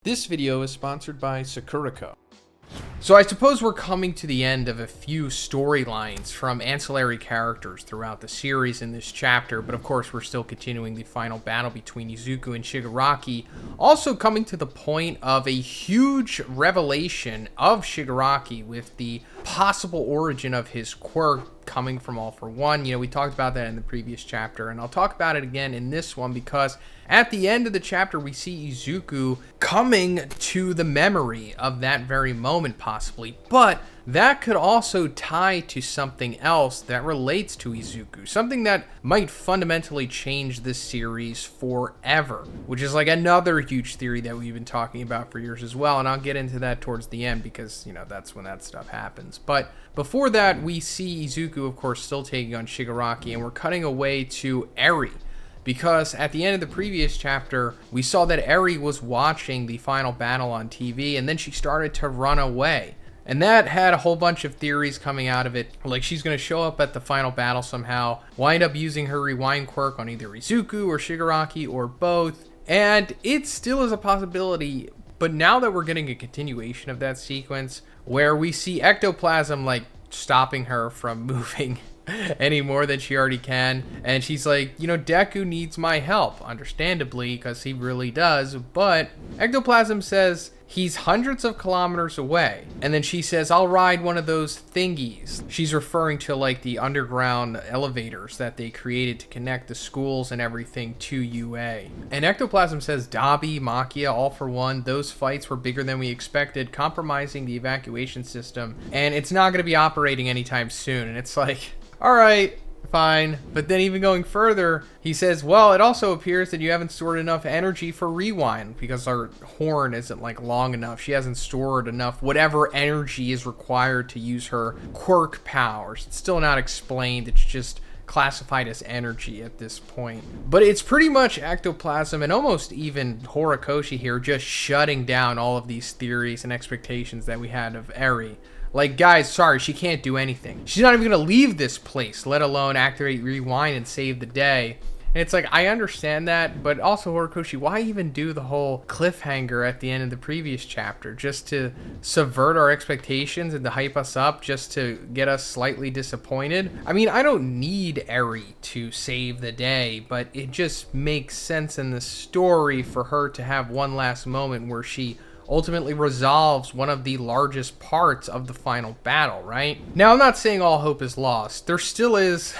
This video is sponsored by Sakuraco. So I suppose we're coming to the end of a few storylines from ancillary characters throughout the series in this chapter, but of course we're still continuing the final battle between Izuku and Shigaraki, also coming to the point of a huge revelation of Shigaraki with the possible origin of his quirk coming from All For One. We talked about that in the previous chapter, and I'll talk about it again in this one because at the end of the chapter, we see Izuku coming to the memory of that very moment, possibly. But that could also tie to something else that relates to Izuku. Something that might fundamentally change this series forever. Which is like another huge theory that we've been talking about for years as well. And I'll get into that towards the end because, that's when that stuff happens. But before that, we see Izuku, of course, still taking on Shigaraki. And we're cutting away to Eri. Because at the end of the previous chapter, we saw that Eri was watching the final battle on TV, and then she started to run away. And that had a whole bunch of theories coming out of it, like she's going to show up at the final battle somehow, wind up using her rewind quirk on either Izuku or Shigaraki or both, and it still is a possibility. But now that we're getting a continuation of that sequence, where we see ectoplasm stopping her from moving any more than she already can, and she's like, Deku needs my help, understandably, because he really does, but ectoplasm says he's hundreds of kilometers away, and then she says, I'll ride one of those thingies. She's referring to the underground elevators that they created to connect the schools and everything to UA. And ectoplasm says Dabi, Makia, All For One, those fights were bigger than we expected, compromising the evacuation system, and it's not going to be operating anytime soon. And it's like, all right, fine. But then even going further, he says, well, it also appears that you haven't stored enough energy for rewind because our horn isn't long enough. She hasn't stored enough, whatever energy is required to use her quirk powers. It's still not explained. It's just classified as energy at this point. But it's pretty much ectoplasm and almost even Horikoshi here just shutting down all of these theories and expectations that we had of Eri. Guys, sorry, she can't do anything. She's not even going to leave this place, let alone activate rewind and save the day. And it's I understand that, but also, Horikoshi, why even do the whole cliffhanger at the end of the previous chapter? Just to subvert our expectations and to hype us up, just to get us slightly disappointed? I mean, I don't need Eri to save the day, but it just makes sense in the story for her to have one last moment where she ultimately resolves one of the largest parts of the final battle, right? Now, I'm not saying all hope is lost. There still is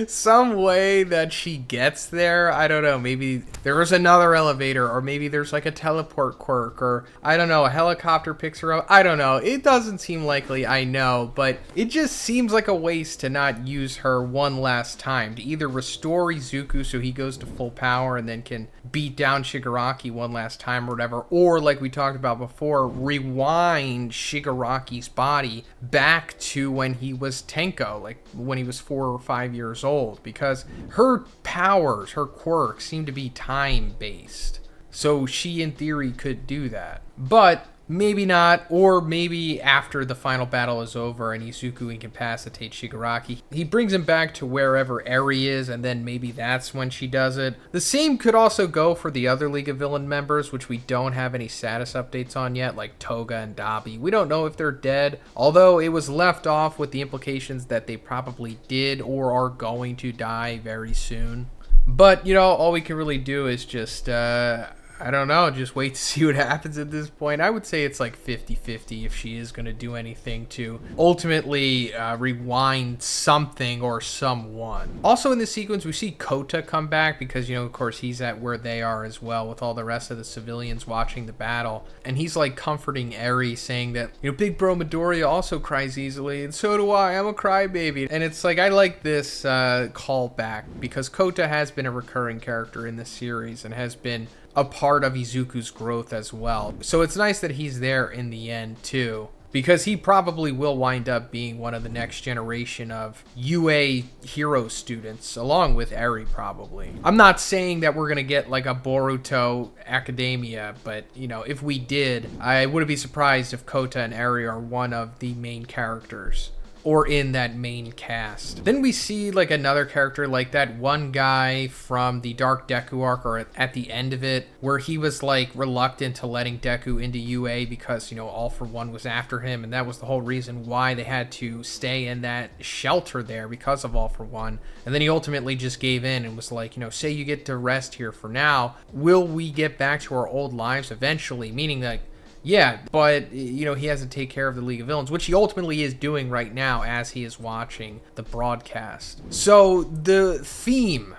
some way that she gets there. I don't know, maybe there's another elevator, or maybe there's a teleport quirk, or I don't know, a helicopter picks her up. I don't know. It doesn't seem likely, I know, but it just seems like a waste to not use her one last time, to either restore Izuku so he goes to full power and then can beat down Shigaraki one last time or whatever, or like we talked about before, rewind Shigaraki's body back to when he was Tenko, when he was 4 or 5 years old, because her powers, her quirks seem to be time-based. So she, in theory, could do that. But maybe not, or maybe after the final battle is over and Izuku incapacitates Shigaraki, he brings him back to wherever Eri is, and then maybe that's when she does it. The same could also go for the other League of Villain members, which we don't have any status updates on yet, like Toga and Dabi. We don't know if they're dead, although it was left off with the implications that they probably did or are going to die very soon. But, all we can really do is just, I don't know, just wait to see what happens at this point. I would say it's 50-50 if she is going to do anything to ultimately rewind something or someone. Also in this sequence, we see Kota come back because, of course, he's at where they are as well with all the rest of the civilians watching the battle. And he's comforting Eri, saying that, Big Bro Midoriya also cries easily, and so do I. I'm a crybaby. And it's I like this callback because Kota has been a recurring character in this series and has been a part of Izuku's growth as well. So it's nice that he's there in the end too, because he probably will wind up being one of the next generation of UA hero students, along with Eri probably. I'm not saying that we're gonna get a Boruto Academia, but if we did, I wouldn't be surprised if Kota and Eri are one of the main characters. or in that main cast. Then we see like another character, like that one guy from the Dark Deku arc, or at the end of it, where he was like reluctant to letting Deku into UA because, you know, All For One was after him, and that was the whole reason why they had to stay in that shelter there, because of All For One. And then he ultimately just gave in and was like, you know, say you get to rest here for now, will we get back to our old lives eventually? Meaning that, yeah, but, you know, he has to take care of the League of Villains, which he ultimately is doing right now as he is watching the broadcast. So the theme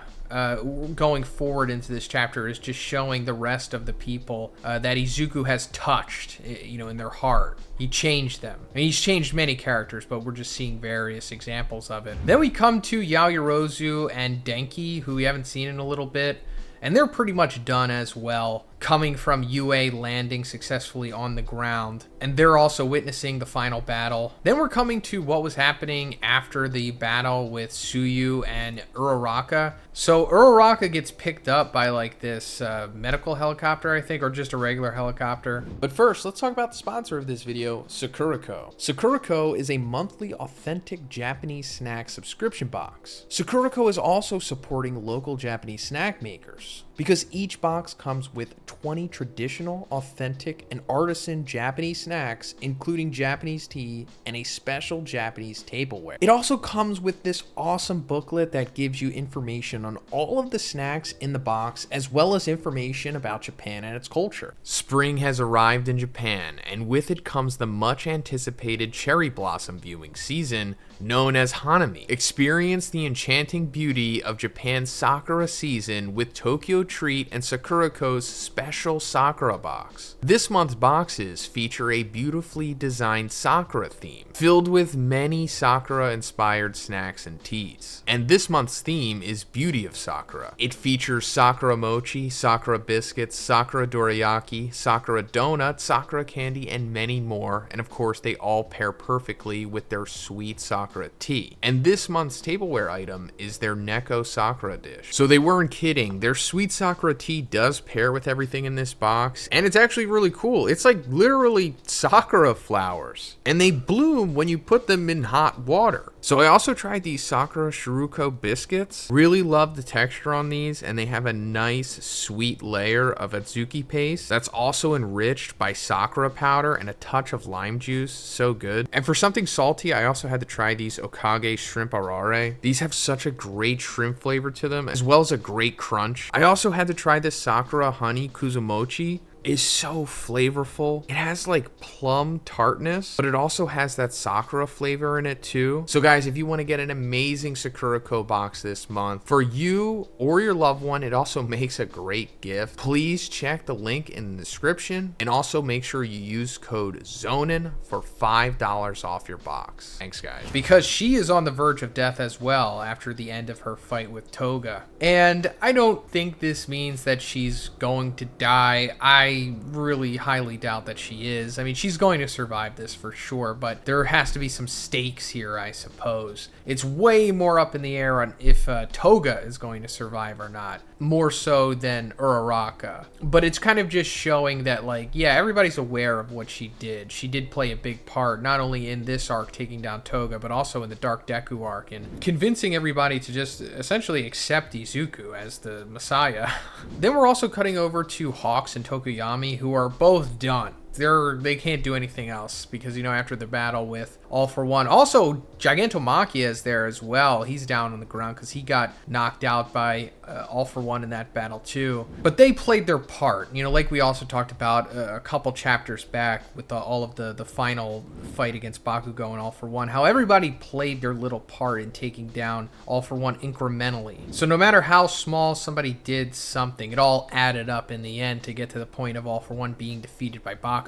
going forward into this chapter is just showing the rest of the people that Izuku has touched, you know, in their heart. He changed them. I mean, he's changed many characters, but we're just seeing various examples of it. Then we come to Yaoyorozu and Denki, who we haven't seen in a little bit, and they're pretty much done as well, coming from UA landing successfully on the ground, and they're also witnessing the final battle. Then we're coming to what was happening after the battle with Tsuyu and Uraraka. So Uraraka gets picked up by like this medical helicopter, I think, or just a regular helicopter. But first, let's talk about the sponsor of this video, Sakurako. Sakurako is a monthly authentic Japanese snack subscription box. Sakurako is also supporting local Japanese snack makers, because each box comes with 20 traditional, authentic, and artisan Japanese snacks, including Japanese tea and a special Japanese tableware. It also comes with this awesome booklet that gives you information on all of the snacks in the box, as well as information about Japan and its culture. Spring has arrived in Japan, and with it comes the much anticipated cherry blossom viewing season, known as Hanami. Experience the enchanting beauty of Japan's Sakura season with Tokyo Treat and Sakurako's special Sakura box. This month's boxes feature a beautifully designed Sakura theme, filled with many Sakura-inspired snacks and teas. And this month's theme is Beauty of Sakura. It features Sakura Mochi, Sakura Biscuits, Sakura Dorayaki, Sakura Donut, Sakura Candy, and many more. And of course, they all pair perfectly with their sweet Sakura tea. And this month's tableware item is their Neko Sakura dish. So they weren't kidding. Their sweet Sakura tea does pair with everything in this box, and it's actually really cool. It's like literally Sakura flowers, and they bloom when you put them in hot water. So I also tried these Sakura Shiruko biscuits. Really love the texture on these, and they have a nice sweet layer of Atsuki paste that's also enriched by Sakura powder and a touch of lime juice. So good. And for something salty, I also had to try these Okage shrimp arare. These have such a great shrimp flavor to them, as well as a great crunch. I also had to try this Sakura honey kuzumochi. Is so flavorful. It has like plum tartness, but it also has that Sakura flavor in it too. So guys, if you want to get an amazing Sakurako box this month for you or your loved one, it also makes a great gift. Please check the link in the description, and also make sure you use code Zhoniin for $5 off your box. Thanks guys. Because she is on the verge of death as well after the end of her fight with Toga. And I don't think this means that she's going to die. I really highly doubt that she is. I mean, she's going to survive this for sure, but there has to be some stakes here, I suppose. It's way more up in the air on if Toga is going to survive or not, more so than Uraraka. But it's kind of just showing that, like, yeah, everybody's aware of what she did. She did play a big part, not only in this arc taking down Toga, but also in the Dark Deku arc, and convincing everybody to just essentially accept Izuku as the Messiah. Then we're also cutting over to Hawks and Tokuya, who are both done. They can't do anything else because, you know, after the battle with All For One. Also, Gigantomachia is there as well. He's down on the ground because he got knocked out by All For One in that battle too. But they played their part, you know, like we also talked about a couple chapters back with all of the final fight against Bakugo and All For One, how everybody played their little part in taking down All For One incrementally. So no matter how small somebody did something, it all added up in the end to get to the point of All For One being defeated by Bakugo.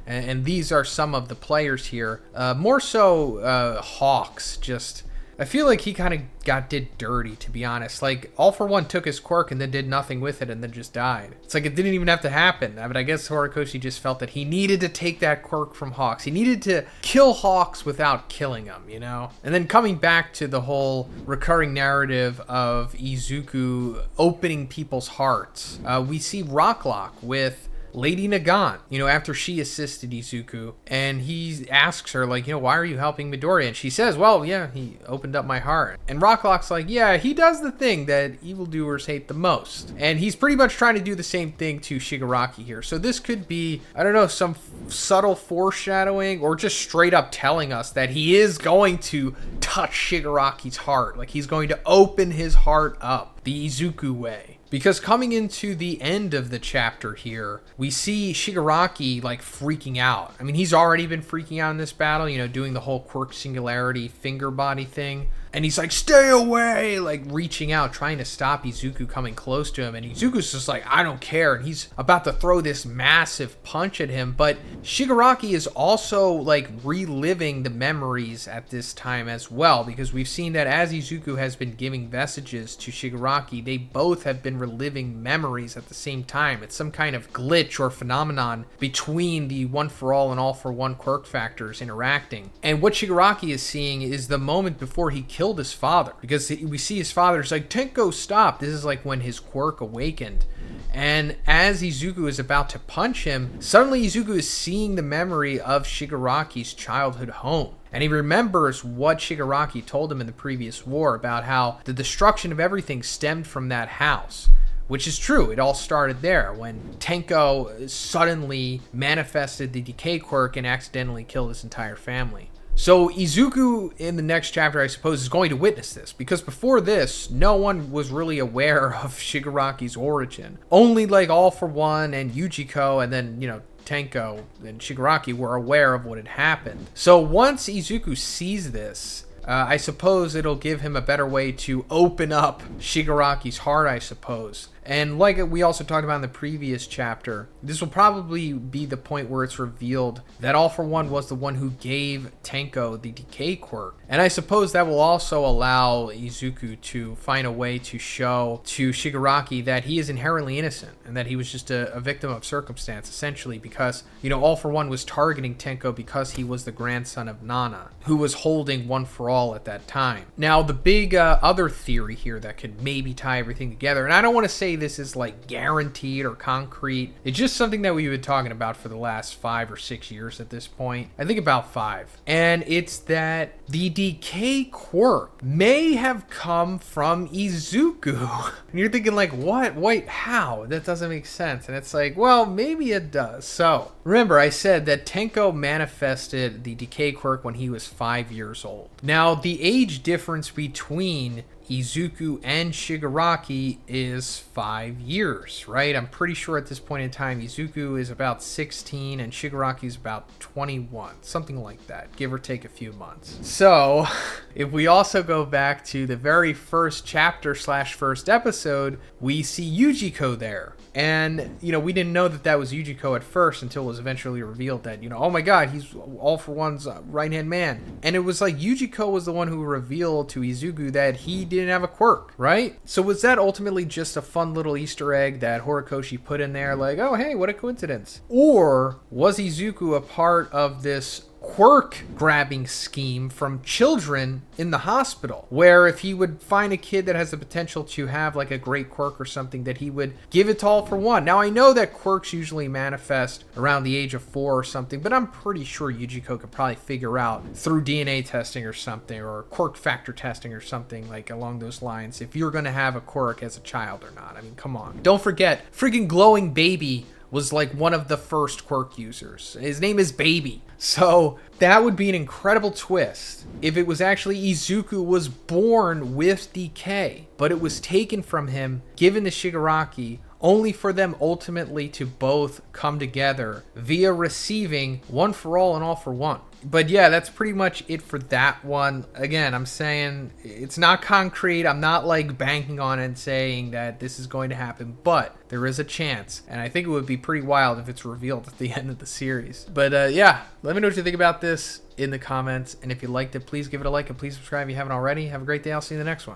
And these are some of the players here. More so Hawks. Just, I feel like he kind of did dirty, to be honest. Like, All For One took his quirk and then did nothing with it and then just died. It's like it didn't even have to happen. But I guess Horikoshi just felt that he needed to take that quirk from Hawks. He needed to kill Hawks without killing him, you know? And then coming back to the whole recurring narrative of Izuku opening people's hearts, we see Rocklock with Lady Nagant, after she assisted Izuku, and he asks her, like, why are you helping Midoriya? And she says, well, yeah, he opened up my heart. And Rocklock's like, yeah, he does the thing that evildoers hate the most. And he's pretty much trying to do the same thing to Shigaraki here. So this could be, I don't know, some subtle foreshadowing, or just straight up telling us that he is going to touch Shigaraki's heart. Like, he's going to open his heart up the Izuku way. Because coming into the end of the chapter here, we see Shigaraki, like, freaking out. I mean, he's already been freaking out in this battle, doing the whole Quirk Singularity finger body thing. And he's like, stay away, like reaching out, trying to stop Izuku coming close to him. And Izuku's just like, I don't care. And he's about to throw this massive punch at him. But Shigaraki is also like reliving the memories at this time as well. Because we've seen that as Izuku has been giving messages to Shigaraki, they both have been reliving memories at the same time. It's some kind of glitch or phenomenon between the One for All and All for One quirk factors interacting. And what Shigaraki is seeing is the moment before he killed his father, because we see his father's like, Tenko, stop. This is like when his quirk awakened. And as Izuku is about to punch him, suddenly Izuku is seeing the memory of Shigaraki's childhood home. And he remembers what Shigaraki told him in the previous war about how the destruction of everything stemmed from that house. Which is true. It all started there when Tenko suddenly manifested the decay quirk and accidentally killed his entire family. So Izuku in the next chapter, I suppose, is going to witness this, because before this, no one was really aware of Shigaraki's origin. Only like All for One and Yujiko, and then, Tenko and Shigaraki were aware of what had happened. So once Izuku sees this, I suppose it'll give him a better way to open up Shigaraki's heart, I suppose. And like we also talked about in the previous chapter, this will probably be the point where it's revealed that All for One was the one who gave Tenko the decay quirk. And I suppose that will also allow Izuku to find a way to show to Shigaraki that he is inherently innocent and that he was just a victim of circumstance, essentially, because, All for One was targeting Tenko because he was the grandson of Nana, who was holding One for All at that time. Now, the big other theory here that could maybe tie everything together, and I don't want to say this is like guaranteed or concrete. It's just something that we've been talking about for the last 5 or 6 years at this point. I think about 5. And it's that the decay quirk may have come from Izuku. And you're thinking like, what? Wait, how? That doesn't make sense. And it's like, well, maybe it does. So remember, I said that Tenko manifested the decay quirk when he was 5 years old. Now, the age difference between Izuku and Shigaraki is 5 years, right? I'm pretty sure at this point in time, Izuku is about 16 and Shigaraki is about 21, something like that, give or take a few months. So, if we also go back to the very first chapter / first episode, we see Yujiko there. And, we didn't know that was Yujiko at first until it was eventually revealed that, oh my god, he's All for One's right-hand man. And it was like Yujiko was the one who revealed to Izuku that he didn't have a quirk, right? So was that ultimately just a fun little Easter egg that Horikoshi put in there, like, oh hey, what a coincidence? Or was Izuku a part of this quirk grabbing scheme from children in the hospital, where if he would find a kid that has the potential to have like a great quirk or something, that he would give it to All for One? Now, I know that quirks usually manifest around the age of 4 or something, but I'm pretty sure Yujiko could probably figure out through DNA testing or something, or quirk factor testing or something like along those lines, if you're going to have a quirk as a child or not. I mean, come on. Don't forget, freaking Glowing Baby was like one of the first quirk users. His name is Baby. So that would be an incredible twist if it was actually Izuku was born with decay, but it was taken from him, given to Shigaraki, only for them ultimately to both come together via receiving One for All and All for One. But yeah, that's pretty much it for that one. Again, I'm saying it's not concrete. I'm not like banking on it and saying that this is going to happen, but there is a chance. And I think it would be pretty wild if it's revealed at the end of the series. But yeah, let me know what you think about this in the comments. And if you liked it, please give it a like and please subscribe if you haven't already. Have a great day. I'll see you in the next one.